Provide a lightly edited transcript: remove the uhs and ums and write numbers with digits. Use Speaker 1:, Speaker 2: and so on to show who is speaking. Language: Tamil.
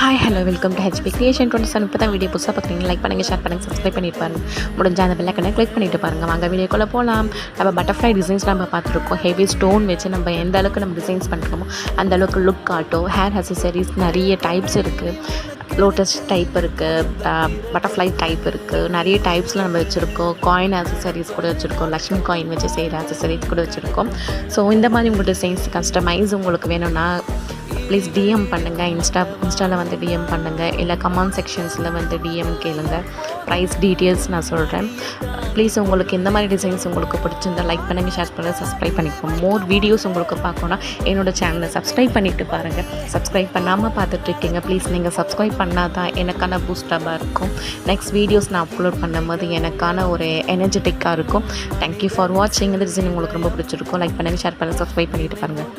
Speaker 1: Hi hello welcome to HP creation 27. இப்போ தான் வீடியோ புதுசாக பார்க்குறீங்க, லைக் பண்ணுங்கள், ஷேர் பண்ணுங்கள், சப்ஸ்கிரைப் பண்ணிட்டு பாருங்கள். முடிஞ்சால் அந்த பெல்லைக்கனை கிளிக் பண்ணிட்டு பாருங்கள். வாங்க வீடியோக்குள்ளே போகலாம். நம்ம பட்டர்ஃப்ளை டிசைன்ஸ் நம்ம பார்த்துருக்கோம். ஹெவி ஸ்டோன் வச்சு நம்ம எந்த அளவுக்கு நம்ம டிசைன்ஸ் பண்ணுறோமோ அந்த அளவுக்கு லுக் காட்டும். ஹேர் அக்சசரிஸ் நிறைய டைப்ஸ் இருக்குது. லோட்டஸ் டைப் இருக்குது, பட்டர்ஃப்ளை டைப் இருக்குது, நிறைய டைப்ஸில் நம்ம வச்சுருக்கோம். காயின் அக்சசரிஸ் கூட வச்சுருக்கோம், லக்ஷ்மி காயின் வச்சு செய்கிற அக்சசரிஸ் கூட வச்சுருக்கோம். ஸோ இந்த மாதிரி உங்கள் டிசைன்ஸ் கஸ்டமைஸ் உங்களுக்கு வேணும்னா ப்ளீஸ் டிஎம் பண்ணுங்கள். இன்ஸ்டாவில் வந்து டிஎம் பண்ணுங்கள், இல்லை கமெண்ட் செக்ஷன்ஸில் வந்து டிஎம் கேளுங்க. ப்ரைஸ் டீட்டெயில்ஸ் நான் சொல்கிறேன். ப்ளீஸ் உங்களுக்கு இந்த மாதிரி டிசைன்ஸ் உங்களுக்கு பிடிச்சிருந்தால் லைக் பண்ணுங்கள், ஷேர் பண்ணுங்கள், சப்ஸ்கிரைப் பண்ணிக்கோங்க. மோர் வீடியோஸ் உங்களுக்கு பார்க்கணுன்னா என்னோடய சேனலை சப்ஸ்கிரைப் பண்ணிவிட்டு பாருங்கள். சப்ஸ்கிரைப் பண்ணாமல் பார்த்துட்ருக்கீங்க, ப்ளீஸ் நீங்கள் சப்ஸ்கிரைப் பண்ணால் தான் எனக்கான பூஸ்டப்பாக இருக்கும். நெக்ஸ்ட் வீடியோஸ் நான் அப்லோட் பண்ணும்போது எனக்கான ஒரு எனர்ஜெட்டிக்காக இருக்கும். தேங்க்யூ ஃபார் வாட்சிங். இந்த டிசைன் உங்களுக்கு ரொம்ப பிடிச்சிருக்கும். லைக் பண்ணுங்கள், ஷேர் பண்ணுங்கள், சப்ஸ்கிரைப் பண்ணிவிட்டு பாருங்கள்.